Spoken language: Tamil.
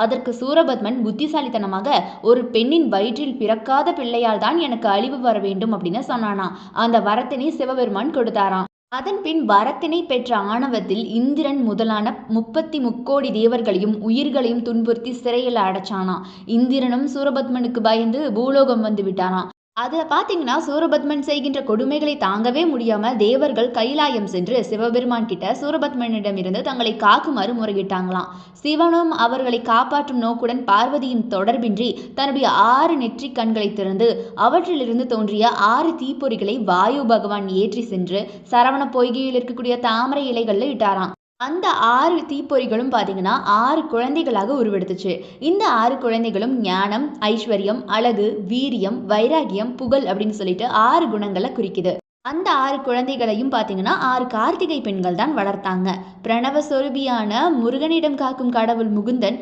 அதற்கு சூரபத்மன் புத்திசாலித்தனமாக, ஒரு பெண்ணின் வயிற்றில் பிறக்காத பிள்ளையால் தான் எனக்கு அழிவு வர வேண்டும் அப்படின்னு சொன்னானாம். அந்த வரத்தினை சிவபெருமான் கொடுத்தாராம். அதன்பின் வரத்தினை பெற்ற ஆணவத்தில் இந்திரன் முதலான 33 தேவர்களையும் உயிர்களையும் துன்புறுத்தி சிறையில் அடைச்சானாம். இந்திரனும் சூரபத்மனுக்கு பயந்து பூலோகம் வந்து விட்டானாம். அதுல பாத்தீங்கன்னா, சூரபத்மன் செய்கின்ற கொடுமைகளை தாங்கவே முடியாம தேவர்கள் கைலாயம் சென்று சிவபெருமான் கிட்ட சூரபத்மனிடமிருந்து தங்களை காக்குமாறு முறையிட்டாங்களாம். சிவனும் அவர்களை காப்பாற்றும் நோக்குடன் பார்வதியின் தொடர்பின்றி தன்னுடைய 6 நெற்றிக் கண்களை திறந்து அவற்றிலிருந்து தோன்றிய 6 தீப்பொறிகளை வாயு பகவான் ஏற்றி சென்று சரவண பொய்கையில் இருக்கக்கூடிய தாமரை இலைகள்ல இட்டாராம். அந்த 6 தீப்பொறிகளும் பார்த்தீங்கன்னா 6 குழந்தைகளாக உருவெடுத்துச்சு. இந்த 6 குழந்தைகளும் ஞானம், ஐஸ்வர்யம், அழகு, வீரியம், வைராகியம், புகழ் அப்படின்னு சொல்லிட்டு 6 குணங்களை குறிக்குது. அந்த 6 குழந்தைகளையும் பார்த்தீங்கன்னா 6 கார்த்திகை பெண்கள் தான் வளர்த்தாங்க. பிரணவ சொரூபியான முருகனிடம் காக்கும் கடவுள் முகுந்தன்